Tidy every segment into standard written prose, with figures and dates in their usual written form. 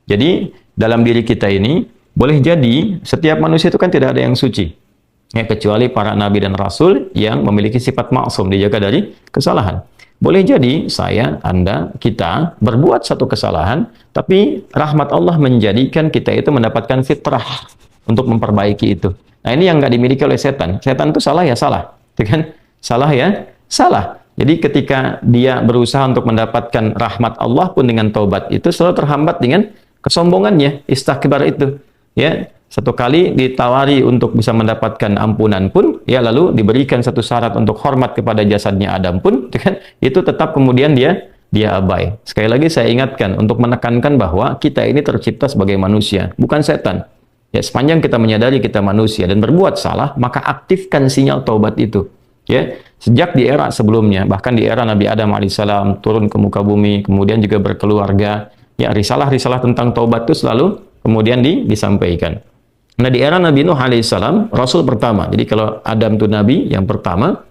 Jadi dalam diri kita ini boleh jadi setiap manusia itu kan tidak ada yang suci, ya, kecuali para nabi dan rasul yang memiliki sifat maksum, dijaga dari kesalahan. Boleh jadi saya, Anda, kita berbuat satu kesalahan, tapi rahmat Allah menjadikan kita itu mendapatkan fitrah untuk memperbaiki itu. Nah, ini yang nggak dimiliki oleh setan. Setan itu salah ya salah, itu kan? Salah ya salah. Jadi ketika dia berusaha untuk mendapatkan rahmat Allah pun dengan taubat itu selalu terhambat dengan kesombongannya, istakbar itu. Ya, satu kali ditawari untuk bisa mendapatkan ampunan pun, ya lalu diberikan satu syarat untuk hormat kepada jasadnya Adam pun, kan? Itu tetap kemudian dia abai. Sekali lagi saya ingatkan untuk menekankan bahwa kita ini tercipta sebagai manusia, bukan setan. Ya, sepanjang kita menyadari kita manusia dan berbuat salah, maka aktifkan sinyal taubat itu. Ya, sejak di era sebelumnya, bahkan di era Nabi Adam alaihissalam turun ke muka bumi, kemudian juga berkeluarga, ya risalah-risalah tentang taubat itu selalu kemudian disampaikan. Nah, di era Nabi Nuh alaihissalam, Rasul pertama. Jadi kalau Adam itu Nabi yang pertama,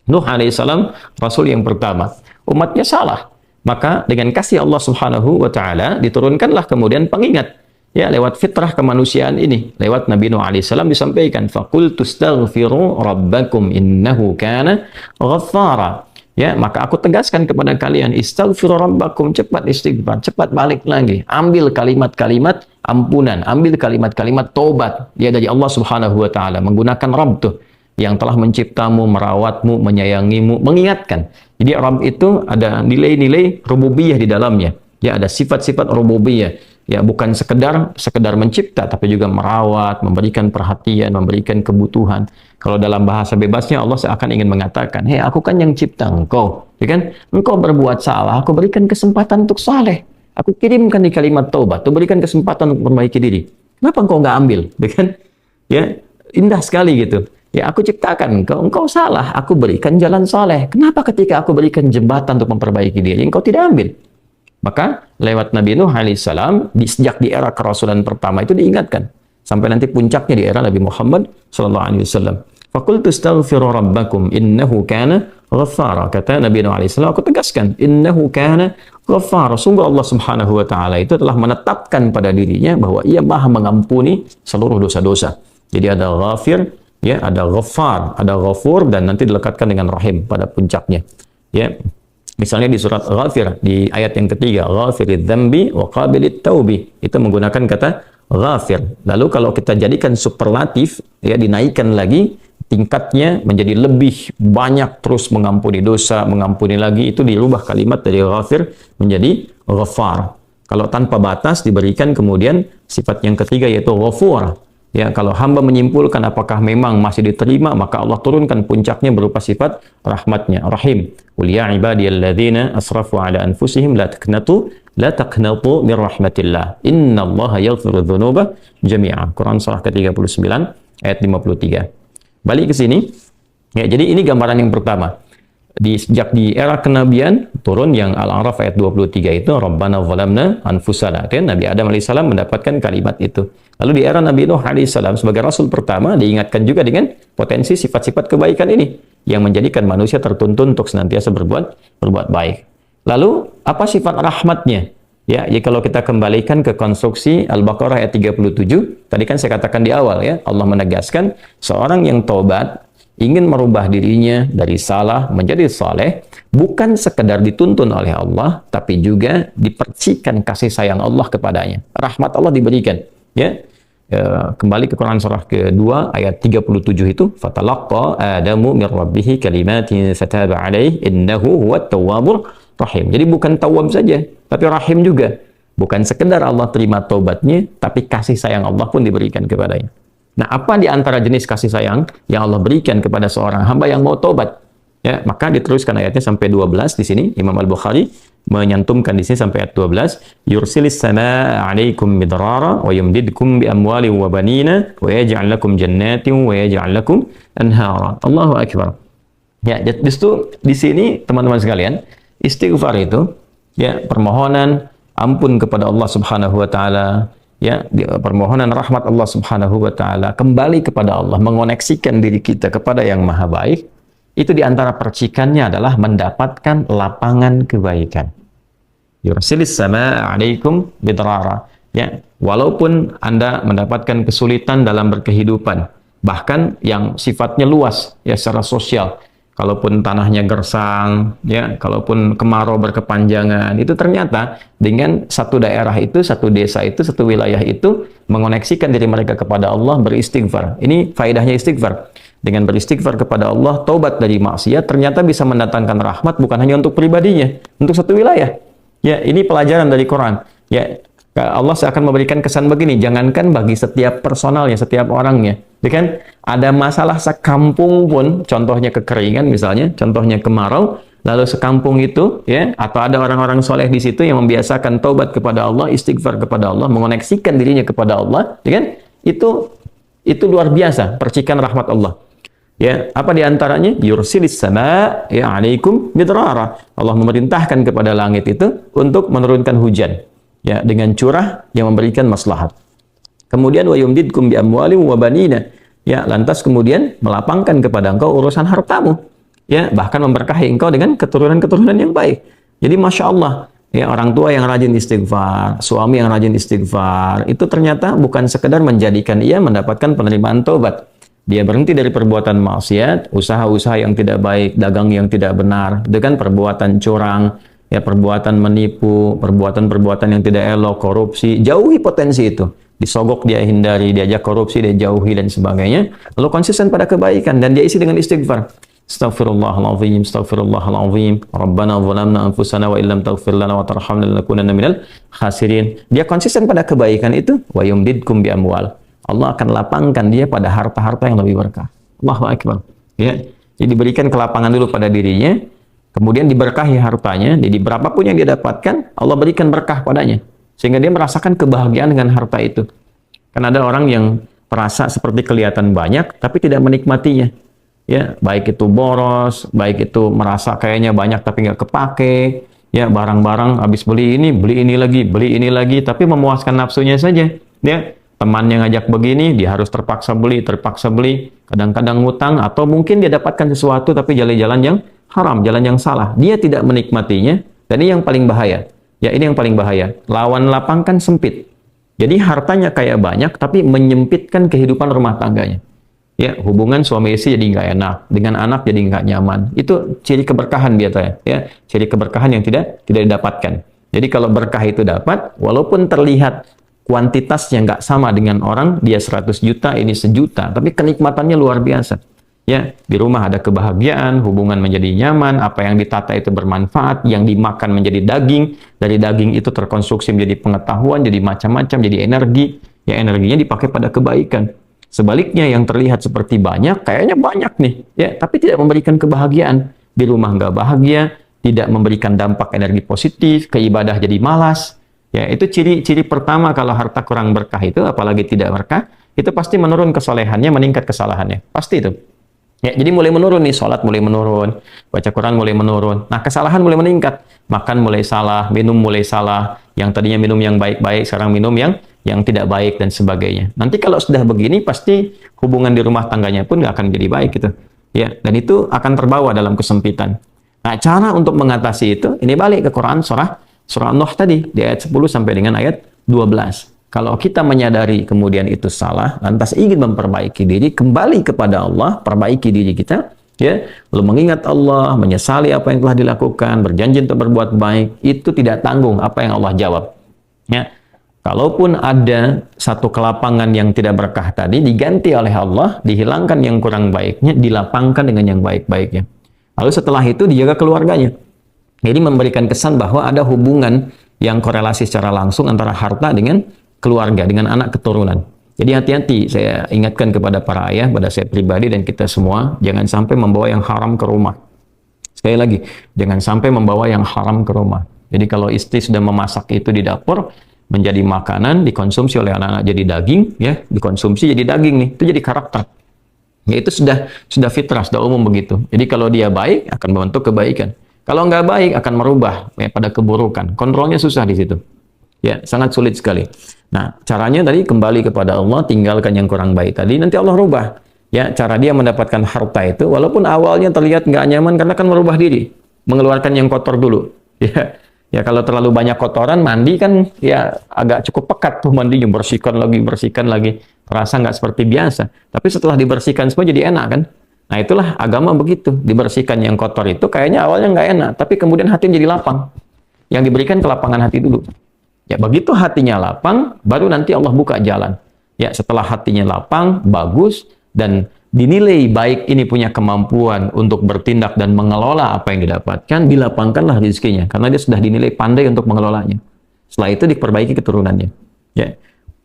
Nuh alaihissalam Rasul yang pertama. Umatnya salah. Maka dengan kasih Allah Subhanahu wa Ta'ala diturunkanlah kemudian pengingat. Ya, lewat fitrah kemanusiaan ini, lewat Nabi Nuh alaihissalam disampaikan, faqultu astaghfiru rabbakum innahu kana ghaffara. Ya, maka aku tegaskan kepada kalian, istaghfiru rabbakum, cepat istighfar, cepat balik lagi, ambil kalimat-kalimat ampunan, ambil kalimat-kalimat tobat ya dari Allah Subhanahu wa Ta'ala, menggunakan Rabb tuh yang telah menciptamu, merawatmu, menyayangimu, mengingatkan. Jadi Rabb itu ada nilai-nilai rububiyah di dalamnya. Ya, ada sifat-sifat rububiyah. Ya, bukan sekedar mencipta, tapi juga merawat, memberikan perhatian, memberikan kebutuhan. Kalau dalam bahasa bebasnya Allah seakan ingin mengatakan, hei, aku kan yang cipta engkau, ya kan? Engkau berbuat salah, aku berikan kesempatan untuk saleh. Aku kirimkan di kalimat taubat, aku berikan kesempatan untuk memperbaiki diri. Kenapa engkau nggak ambil, ya kan? Ya, indah sekali gitu. Ya, aku ciptakan engkau salah, aku berikan jalan saleh. Kenapa ketika aku berikan jembatan untuk memperbaiki diri, engkau tidak ambil? Maka lewat Nabi Nuh alaihissalam sejak di era kerasulan pertama itu diingatkan sampai nanti puncaknya di era Nabi Muhammad sallallahu alaihi wasallam. Faqultu astaghfiru rabbakum innahu kana ghaffara. Kata Nabi Nuh alaihissalam, aku tegaskan innahu kana ghaffara. Sungguh Allah Subhanahu wa Ta'ala itu telah menetapkan pada dirinya bahwa ia Maha mengampuni seluruh dosa-dosa. Jadi ada ghafir, ya, ada ghaffar, ada ghafur, dan nanti dilekatkan dengan rahim pada puncaknya. Ya. Misalnya di surat Ghafir, di ayat yang ketiga, Ghafiridz dzambi wa qabilit taubi, itu menggunakan kata Ghafir. Lalu kalau kita jadikan superlatif, ya, dinaikkan lagi tingkatnya menjadi lebih banyak, terus mengampuni dosa, mengampuni lagi, itu dirubah kalimat dari Ghafir menjadi Ghaffar. Kalau tanpa batas diberikan kemudian sifat yang ketiga yaitu Ghafur. Ya, kalau hamba menyimpulkan apakah memang masih diterima, maka Allah turunkan puncaknya berupa sifat rahmatnya, Rahim. Qul ya ibadiyalladzina asrafu ala anfusihim la taqnatu min rahmatillah. Innallaha yaghfiru dzunuba jami'a. Quran surah ke-39 ayat 53. Balik ke sini. Ya, jadi ini gambaran yang pertama. Sejak di era kenabian turun yang Al-A'raf ayat 23 itu Rabbana zalamna anfusana, kan Nabi Adam alaihissalam mendapatkan kalimat itu. Lalu di era Nabi Nuh alaihissalam sebagai rasul pertama diingatkan juga dengan potensi sifat-sifat kebaikan ini yang menjadikan manusia tertuntun untuk senantiasa berbuat baik. Lalu apa sifat rahmatnya? Ya, jadi kalau kita kembalikan ke konstruksi Al-Baqarah ayat 37, tadi kan saya katakan di awal, ya, Allah menegaskan seorang yang taubat ingin merubah dirinya dari salah menjadi saleh, bukan sekedar dituntun oleh Allah, tapi juga dipercikan kasih sayang Allah kepadanya. Rahmat Allah diberikan. Ya, kembali ke Quran surah kedua ayat 37 itu, fatalaqqa Adamu min rabbih kalimatin fataba alaihi innahu huwat tawwabur rahim. Jadi bukan tawwab saja, tapi rahim juga. Bukan sekedar Allah terima taubatnya, tapi kasih sayang Allah pun diberikan kepadanya. Nah, apa di antara jenis kasih sayang yang Allah berikan kepada seorang hamba yang mau taubat? Ya, maka diteruskan ayatnya sampai 12 di sini. Imam Al-Bukhari menyantumkan di sini sampai ayat 12. Yursilis samaa 'alaikum midrara wa yumdidkum bi amwalin wa banina wa yaj'al lakum jannatin wa yaj'al lakum anhara. Allahu akbar. Ya, justru di sini teman-teman sekalian, istighfar itu, ya, permohonan ampun kepada Allah Subhanahu wa Ta'ala, ya, permohonan rahmat Allah Subhanahu wa Ta'ala, kembali kepada Allah, mengoneksikan diri kita kepada yang maha baik, itu diantara percikannya adalah mendapatkan lapangan kebaikan. Yursilis samaa 'alaikum bidrara. Ya, walaupun Anda mendapatkan kesulitan dalam berkehidupan, bahkan yang sifatnya luas ya secara sosial. Kalaupun tanahnya gersang, ya, kalaupun kemarau berkepanjangan, itu ternyata dengan satu daerah itu, satu desa itu, satu wilayah itu mengoneksikan diri mereka kepada Allah, beristighfar. Ini faedahnya istighfar. Dengan beristighfar kepada Allah, taubat dari maksiat, ternyata bisa mendatangkan rahmat bukan hanya untuk pribadinya, untuk satu wilayah. Ya, ini pelajaran dari Quran. Ya, Allah akan memberikan kesan begini, jangankan bagi setiap personalnya, setiap orangnya. Ya kan? Ada masalah sekampung pun, contohnya kekeringan misalnya, contohnya kemarau, lalu sekampung itu, ya, atau ada orang-orang soleh di situ yang membiasakan taubat kepada Allah, istighfar kepada Allah, mengoneksikan dirinya kepada Allah, ya kan? Itu luar biasa, percikan rahmat Allah. Ya, apa diantaranya? Yursilis sama ya alaikum midrara. Allah memerintahkan kepada langit itu untuk menurunkan hujan. Ya, dengan curah yang memberikan maslahat. Kemudian wa yumdidkum bi amwalin wa banina. Ya, lantas kemudian melapangkan kepada engkau urusan hartamu. Ya, bahkan memberkahi engkau dengan keturunan-keturunan yang baik. Jadi Masya Allah, ya, orang tua yang rajin istighfar, suami yang rajin istighfar, itu ternyata bukan sekedar menjadikan ia mendapatkan penerimaan taubat. Dia berhenti dari perbuatan maksiat, usaha-usaha yang tidak baik, dagang yang tidak benar, dengan perbuatan curang, ya, perbuatan menipu, perbuatan-perbuatan yang tidak elok, korupsi, jauhi potensi itu. Disogok dia hindari, diajak korupsi dia jauhi dan sebagainya. Lalu konsisten pada kebaikan dan dia isi dengan istighfar. Astaghfirullahaladzim, astaghfirullahaladzim. Rabbana zalamna anfusana wa illam taghfir lana wa tarhamna lanakunanna minal khasirin. Dia konsisten pada kebaikan itu, wa yumdidkum bi amwal. Allah akan lapangkan dia pada harta-harta yang lebih berkah. Allahu Akbar. Ya, jadi diberikan kelapangan dulu pada dirinya. Kemudian diberkahi hartanya, jadi berapapun yang dia dapatkan, Allah berikan berkah padanya. Sehingga dia merasakan kebahagiaan dengan harta itu. Kan ada orang yang merasa seperti kelihatan banyak, tapi tidak menikmatinya. Ya, baik itu boros, baik itu merasa kayaknya banyak tapi nggak kepake. Ya, barang-barang habis beli ini lagi, tapi memuaskan nafsunya saja. Ya, temannya ngajak begini, dia harus terpaksa beli. Kadang-kadang ngutang, atau mungkin dia dapatkan sesuatu tapi jalan-jalan yang haram, jalan yang salah. Dia tidak menikmatinya, dan ini yang paling bahaya. Ya, ini yang paling bahaya. Lawan lapang kan sempit. Jadi hartanya kayak banyak, tapi menyempitkan kehidupan rumah tangganya. Ya, hubungan suami istri jadi nggak enak, dengan anak jadi nggak nyaman. Itu ciri keberkahan biasanya. Ya, ciri keberkahan yang tidak didapatkan. Jadi kalau berkah itu dapat, walaupun terlihat kuantitasnya nggak sama dengan orang, dia 100 juta, ini 1 juta, tapi kenikmatannya luar biasa. Ya, di rumah ada kebahagiaan, hubungan menjadi nyaman, apa yang ditata itu bermanfaat, yang dimakan menjadi daging, dari daging itu terkonstruksi menjadi pengetahuan, jadi macam-macam, jadi energi, ya energinya dipakai pada kebaikan. Sebaliknya yang terlihat seperti banyak, kayaknya banyak nih, ya, tapi tidak memberikan kebahagiaan. Di rumah nggak bahagia, tidak memberikan dampak energi positif, ke ibadah jadi malas. Ya, itu ciri-ciri pertama kalau harta kurang berkah itu, apalagi tidak berkah, itu pasti menurun kesolehannya, meningkat kesalahannya. Pasti itu. Ya, jadi mulai menurun nih, sholat mulai menurun, baca Quran mulai menurun. Nah, kesalahan mulai meningkat. Makan mulai salah, minum mulai salah. Yang tadinya minum yang baik-baik, sekarang minum yang tidak baik dan sebagainya. Nanti kalau sudah begini, pasti hubungan di rumah tangganya pun nggak akan jadi baik gitu. Ya, dan itu akan terbawa dalam kesempitan. Nah, cara untuk mengatasi itu, ini balik ke Quran surah Nuh tadi, di ayat 10 sampai dengan ayat 12. Kalau kita menyadari kemudian itu salah, lantas ingin memperbaiki diri, kembali kepada Allah, perbaiki diri kita, ya, lalu mengingat Allah, menyesali apa yang telah dilakukan, berjanji untuk berbuat baik, itu tidak tanggung apa yang Allah jawab. Ya, kalaupun ada satu kelapangan yang tidak berkah tadi, diganti oleh Allah, dihilangkan yang kurang baiknya, dilapangkan dengan yang baik-baiknya. Lalu setelah itu dijaga keluarganya. Jadi memberikan kesan bahwa ada hubungan yang korelasi secara langsung antara harta dengan keluarga, dengan anak keturunan. Jadi hati-hati, saya ingatkan kepada para ayah, pada saya pribadi dan kita semua, jangan sampai membawa yang haram ke rumah. Sekali lagi, jangan sampai membawa yang haram ke rumah. Jadi kalau istri sudah memasak itu di dapur, menjadi makanan, dikonsumsi oleh anak-anak jadi daging, ya, dikonsumsi jadi daging nih, itu jadi karakter. Ya, itu sudah fitrah, sudah umum begitu. Jadi kalau dia baik, akan membentuk kebaikan. Kalau nggak baik, akan merubah ya, pada keburukan. Kontrolnya susah di situ. Ya, sangat sulit sekali. Nah, caranya tadi kembali kepada Allah, tinggalkan yang kurang baik tadi, nanti Allah rubah. Ya, cara dia mendapatkan harta itu, walaupun awalnya terlihat nggak nyaman, karena kan merubah diri, mengeluarkan yang kotor dulu. Ya, Ya kalau terlalu banyak kotoran, mandi kan ya agak cukup pekat tuh mandinya, bersihkan lagi. Terasa nggak seperti biasa. Tapi setelah dibersihkan semua jadi enak kan? Nah itulah agama begitu. Dibersihkan yang kotor itu kayaknya awalnya nggak enak, tapi kemudian hati jadi lapang. Yang diberikan kelapangan hati dulu. Ya begitu hatinya lapang, baru nanti Allah buka jalan. Ya setelah hatinya lapang, bagus, dan dinilai baik ini punya kemampuan untuk bertindak dan mengelola apa yang didapatkan, dilapangkanlah rezekinya karena dia sudah dinilai pandai untuk mengelolanya. Setelah itu diperbaiki keturunannya. Ya.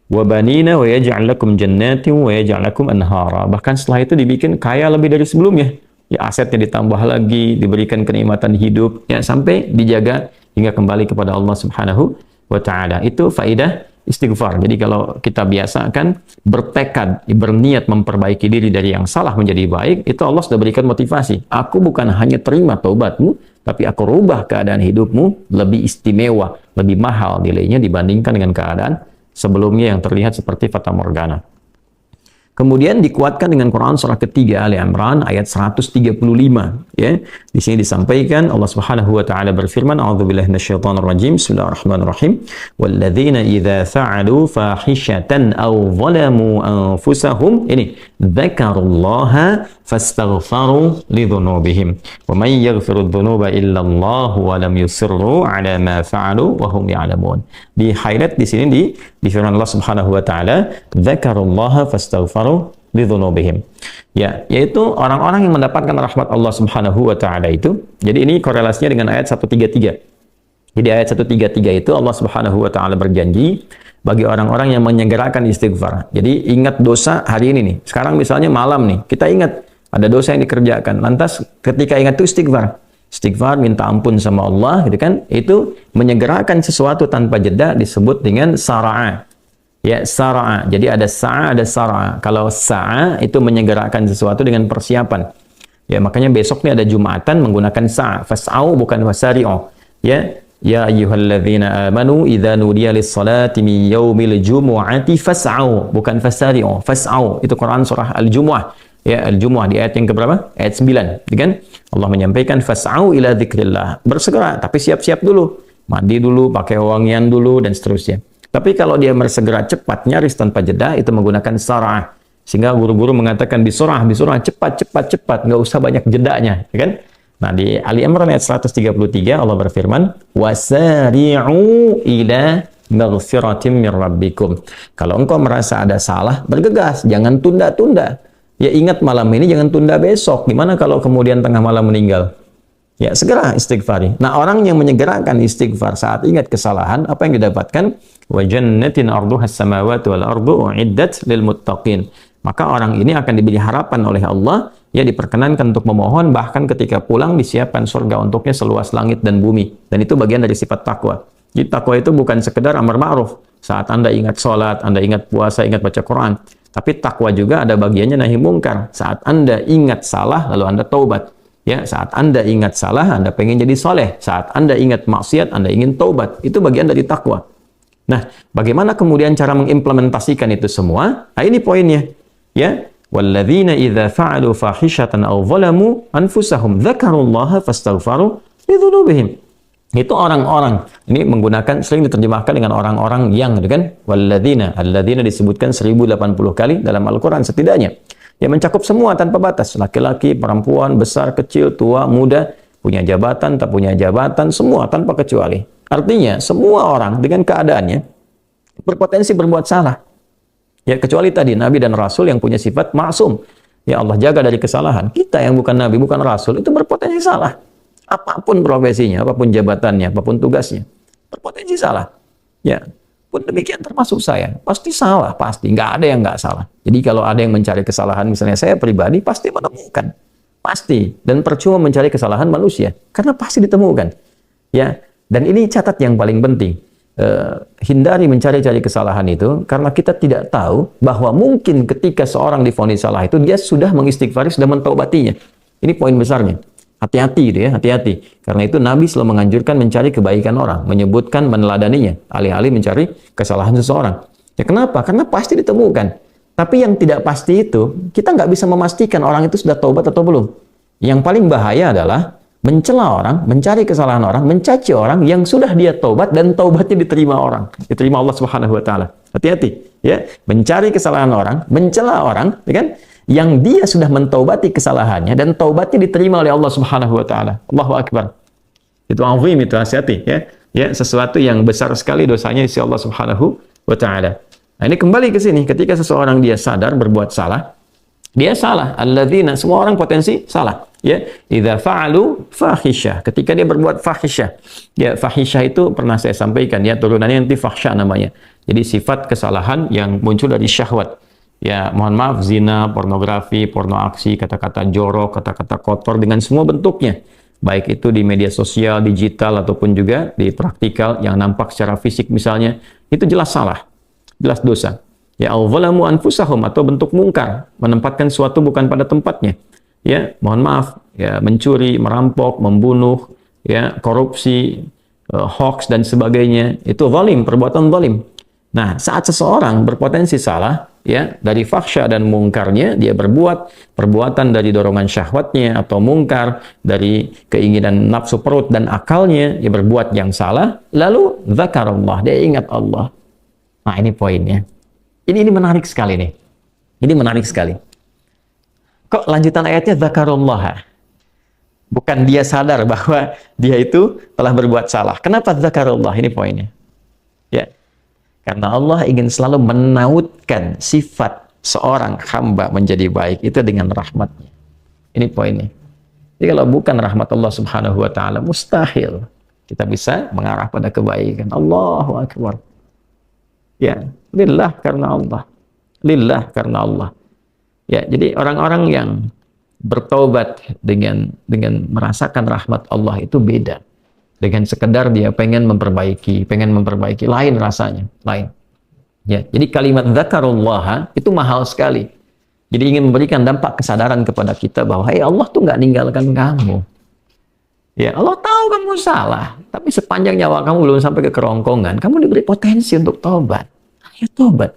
Wa banina wa yaj'al lakum jannatin wa yaj'al lakum anhara. Bahkan setelah itu dibikin kaya lebih dari sebelumnya. Ya asetnya ditambah lagi, diberikan kenikmatan hidup, ya sampai dijaga hingga kembali kepada Allah Subhanahu wa taala. Itu faidah istighfar. Jadi kalau kita biasakan bertekad, berniat memperbaiki diri dari yang salah menjadi baik, itu Allah sudah berikan motivasi. Aku bukan hanya terima taubatmu, tapi aku rubah keadaan hidupmu lebih istimewa, lebih mahal nilainya dibandingkan dengan keadaan sebelumnya yang terlihat seperti fata morgana. Kemudian dikuatkan dengan Quran surah ketiga Ali Imran ayat 135, ya. Di sini disampaikan Allah Subhanahu wa taala berfirman, a'udzubillahi minasyaitonir rajim. Bismillahirrahmanirrahim. Walladzina idza fa'alu fahishatan aw zalamu anfusahum ini dzakarullaha fastaghfaru lidzunubihim wa may yaghfiru dzunuba illa Allah wa lam yusirru ala ma fa'alu wa hum ya'lamun. Di highlight di sini di firman Allah Subhanahu wa taala, dzakarullaha fastaghfaru lidzunubihim. Ya, yaitu orang-orang yang mendapatkan rahmat Allah Subhanahu wa taala itu. Jadi ini korelasinya dengan ayat 133. Jadi ayat 133 itu Allah Subhanahu wa taala berjanji bagi orang-orang yang menyegerakan istighfar. Jadi ingat dosa hari ini nih. Sekarang misalnya malam nih, kita ingat ada dosa yang dikerjakan. Lantas ketika ingat itu istighfar. Istighfar, minta ampun sama Allah, gitu kan? Itu menyegerakan sesuatu tanpa jeda disebut dengan sara'a. Ya, sara'a. Jadi ada sa'a, ada sara'a. Kalau sa'a itu menyegerakan sesuatu dengan persiapan. Ya, makanya besok nih ada Jumatan menggunakan sa'a. Fas'au bukan wasari'u. Ya, ya ayyuhalladzina amanu idza nudiya lis-salati min yaumil jumu'ati fas'au bukan fasari'u. Fas'au itu Quran surah Al-Jumu'ah. Ya, Al-Jumu'ah di ayat yang keberapa? Ayat 9, kan? Allah menyampaikan fas'au ila dzikrillah. Bersegera, tapi siap-siap dulu. Mandi dulu, pakai wangian dulu dan seterusnya. Tapi kalau dia bersegera cepat, nyaris tanpa jeda, itu menggunakan sarah. Sehingga guru-guru mengatakan bisurah, cepat, nggak usah banyak jedanya, ya kan? Nah, di Ali Imran ayat 133 Allah berfirman, wasari'u ila maghfiratin mir rabbikum. Kalau engkau merasa ada salah, bergegas, jangan tunda-tunda. Ya ingat malam ini, jangan tunda besok. Gimana kalau kemudian tengah malam meninggal? Ya segera istighfari. Nah orang yang menyegerakan istighfar saat ingat kesalahan, apa yang didapatkan? Wa jannatin arduha as-samawati wal ardu uiddat lil muttaqin. Maka orang ini akan diberi harapan oleh Allah, ya diperkenankan untuk memohon, bahkan ketika pulang disiapkan surga untuknya seluas langit dan bumi. Dan itu bagian dari sifat takwa. Jadi takwa itu bukan sekedar amar ma'ruf. Saat Anda ingat sholat, Anda ingat puasa, ingat baca Quran. Tapi takwa juga ada bagiannya nahi mungkar. Saat Anda ingat salah, lalu Anda taubat. Ya, saat Anda ingat salah, Anda pengen jadi soleh. Saat Anda ingat maksiat, Anda ingin taubat. Itu bagian dari takwa. Nah, bagaimana kemudian cara mengimplementasikan itu semua? Nah, ini poinnya. Ya, walladzina idza fa'alu fahishatan aw zalamu anfusahum dzakarullaha fastaghfaru lidzunubihim. Itu orang-orang. Ini menggunakan, sering diterjemahkan dengan orang-orang yang, gitu kan? Walladzina, alladzina disebutkan 1080 kali dalam Al-Quran setidaknya. Ya mencakup semua tanpa batas. Laki-laki, perempuan, besar, kecil, tua, muda, punya jabatan, tak punya jabatan, semua tanpa kecuali. Artinya, semua orang dengan keadaannya berpotensi berbuat salah. Ya, kecuali tadi Nabi dan Rasul yang punya sifat maksum. Ya Allah jaga dari kesalahan. Kita yang bukan Nabi, bukan Rasul, itu berpotensi salah. Apapun profesinya, apapun jabatannya, apapun tugasnya, berpotensi salah. Ya, pun demikian termasuk saya. Pasti salah, pasti. Nggak ada yang nggak salah. Jadi kalau ada yang mencari kesalahan, misalnya saya pribadi, pasti menemukan. Pasti. Dan percuma mencari kesalahan manusia. Karena pasti ditemukan. Ya, dan ini catat yang paling penting. Hindari mencari-cari kesalahan itu, karena kita tidak tahu bahwa mungkin ketika seorang divonis salah itu, dia sudah mengistighfari, sudah mentaubatinya. Ini poin besarnya. Hati-hati gitu ya, hati-hati. Karena itu Nabi selalu menganjurkan mencari kebaikan orang, menyebutkan, meneladaninya, alih-alih mencari kesalahan seseorang. Ya kenapa? Karena pasti ditemukan. Tapi yang tidak pasti itu, kita nggak bisa memastikan orang itu sudah taubat atau belum. Yang paling bahaya adalah mencela orang, mencari kesalahan orang, mencaci orang yang sudah dia taubat dan taubatnya diterima orang, diterima Allah Subhanahu wa taala. Hati-hati, ya. Mencari kesalahan orang, mencela orang, ya kan? Yang dia sudah mentaubati kesalahannya dan taubatnya diterima oleh Allah Subhanahu wa taala. Allahu akbar. Itu azim, itu, hati-hati, ya. Ya, sesuatu yang besar sekali dosanya di sisi Allah Subhanahu wa taala. Nah, ini kembali ke sini, ketika seseorang dia sadar berbuat salah, dia salah. Alladzina, semua orang potensi salah. Ya, idza fa'alu fahisyah. Ketika dia berbuat fahisyah. Ya, fahisyah itu pernah saya sampaikan, ya, turunannya nanti fahsya namanya. Jadi sifat kesalahan yang muncul dari syahwat. Ya, mohon maaf, zina, pornografi, porno aksi, kata-kata jorok, kata-kata kotor dengan semua bentuknya. Baik itu di media sosial, digital, ataupun juga di praktikal yang nampak secara fisik misalnya, itu jelas salah, jelas dosa. Ya, al-zalamu anfusahum, atau bentuk mungkar, menempatkan suatu bukan pada tempatnya. Ya, mohon maaf, ya, mencuri, merampok, membunuh, ya, korupsi, hoax dan sebagainya, itu zalim, perbuatan zalim. Nah, saat seseorang berpotensi salah, ya, dari fahsya dan mungkarnya, dia berbuat perbuatan dari dorongan syahwatnya atau mungkar, dari keinginan nafsu perut dan akalnya, dia berbuat yang salah, lalu zakarullah, dia ingat Allah. Nah, ini poinnya. Ini menarik sekali nih. Ini menarik sekali. Kok lanjutan ayatnya zakarullah? Bukan dia sadar bahwa dia itu telah berbuat salah. Kenapa zakarullah? Ini poinnya. Ya. Karena Allah ingin selalu menautkan sifat seorang hamba menjadi baik itu dengan rahmatnya. Ini poinnya. Jadi kalau bukan rahmat Allah Subhanahu wa taala, mustahil kita bisa mengarah pada kebaikan. Allahu akbar. Ya, lillah karena Allah. Lillah karena Allah. Ya, jadi orang-orang yang bertaubat dengan merasakan rahmat Allah itu beda. Dengan sekedar dia pengen memperbaiki, lain rasanya, lain. Ya, jadi kalimat zakarullah itu mahal sekali. Jadi ingin memberikan dampak kesadaran kepada kita bahwa hey, Allah tuh nggak ninggalkan kamu. Ya, Allah tahu kamu salah, tapi sepanjang nyawa kamu belum sampai ke kerongkongan, kamu diberi potensi untuk taubat. Ayo taubat.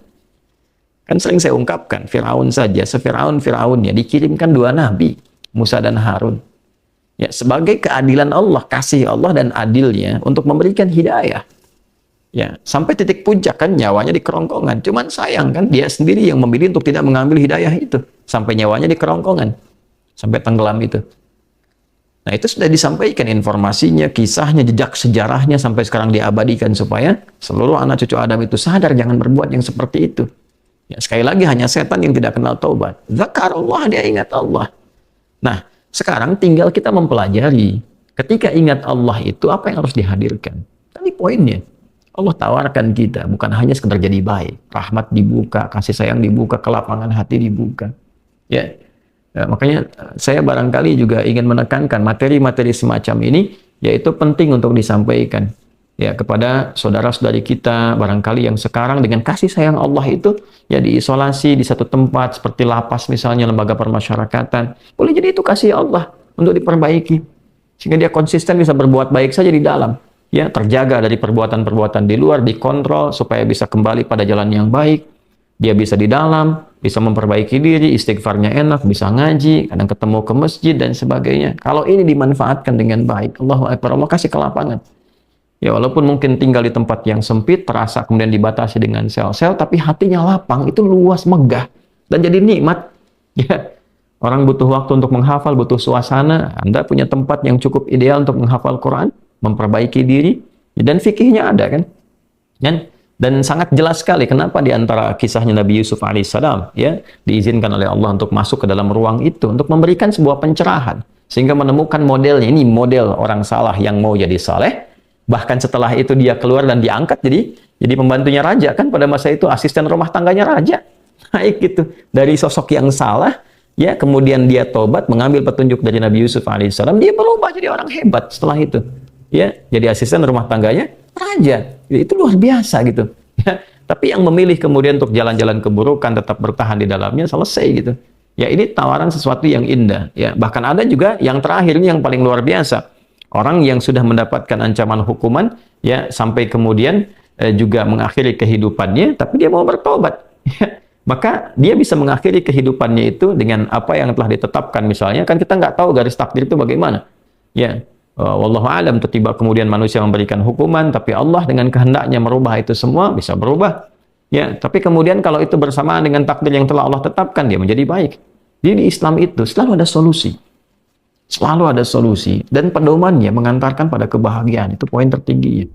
Kan sering saya ungkapkan, Firaun saja, Firaunnya dikirimkan 2 nabi, Musa dan Harun. Ya, sebagai keadilan Allah, kasih Allah dan adilnya untuk memberikan hidayah. Ya, sampai titik puncak kan nyawanya di kerongkongan. Cuman sayang kan dia sendiri yang memilih untuk tidak mengambil hidayah itu. Sampai nyawanya di kerongkongan. Sampai tenggelam itu. Nah, itu sudah disampaikan informasinya, kisahnya, jejak sejarahnya sampai sekarang diabadikan supaya seluruh anak cucu Adam itu sadar jangan berbuat yang seperti itu. Ya, sekali lagi hanya setan yang tidak kenal taubat. Zakarullah, dia ingat Allah. Nah, sekarang tinggal kita mempelajari. Ketika ingat Allah itu apa yang harus dihadirkan? Tadi poinnya. Allah tawarkan kita bukan hanya sekedar jadi baik. Rahmat dibuka, kasih sayang dibuka, kelapangan hati dibuka. Ya, makanya saya barangkali juga ingin menekankan materi-materi semacam ini, yaitu penting untuk disampaikan. Ya, kepada saudara-saudari kita barangkali yang sekarang dengan kasih sayang Allah itu ya diisolasi di satu tempat seperti lapas misalnya, lembaga permasyarakatan. Boleh jadi itu kasih Allah untuk diperbaiki sehingga dia konsisten bisa berbuat baik saja di dalam, ya, terjaga dari perbuatan-perbuatan di luar, dikontrol supaya bisa kembali pada jalan yang baik. Dia bisa di dalam, bisa memperbaiki diri, istighfarnya enak, bisa ngaji, kadang ketemu ke masjid dan sebagainya. Kalau ini dimanfaatkan dengan baik, Allahu akbar, Allah kasih kelapangan. Ya, walaupun mungkin tinggal di tempat yang sempit, terasa kemudian dibatasi dengan sel-sel, tapi hatinya lapang, itu luas, megah, dan jadi nikmat. Ya, orang butuh waktu untuk menghafal, butuh suasana. Anda punya tempat yang cukup ideal untuk menghafal Quran, memperbaiki diri, dan fikihnya ada kan? Dan sangat jelas sekali kenapa di antara kisahnya Nabi Yusuf alaihissalam, ya, diizinkan oleh Allah untuk masuk ke dalam ruang itu, untuk memberikan sebuah pencerahan, sehingga menemukan modelnya. Ini model orang salah yang mau jadi saleh. Bahkan setelah itu dia keluar dan diangkat jadi pembantunya raja kan, pada masa itu asisten rumah tangganya raja. Naik gitu dari sosok yang salah, ya, kemudian dia tobat mengambil petunjuk dari Nabi Yusuf alaihissalam, dia berubah jadi orang hebat setelah itu. Ya, jadi asisten rumah tangganya raja. Itu luar biasa gitu. Ya, tapi yang memilih kemudian untuk jalan-jalan keburukan tetap bertahan di dalamnya, selesai gitu. Ya, ini tawaran sesuatu yang indah. Ya, bahkan ada juga yang terakhir ini yang paling luar biasa. Orang yang sudah mendapatkan ancaman hukuman, ya, sampai kemudian juga mengakhiri kehidupannya, tapi dia mau bertobat. Ya, maka dia bisa mengakhiri kehidupannya itu dengan apa yang telah ditetapkan misalnya. Kan kita nggak tahu garis takdir itu bagaimana. ya, wallahu alam, tiba kemudian manusia memberikan hukuman, tapi Allah dengan kehendaknya merubah itu semua, bisa berubah. Ya, tapi kemudian kalau itu bersamaan dengan takdir yang telah Allah tetapkan, dia menjadi baik. Jadi di Islam itu selalu ada solusi. Selalu ada solusi dan pedomannya mengantarkan pada kebahagiaan. Itu poin tertinggi.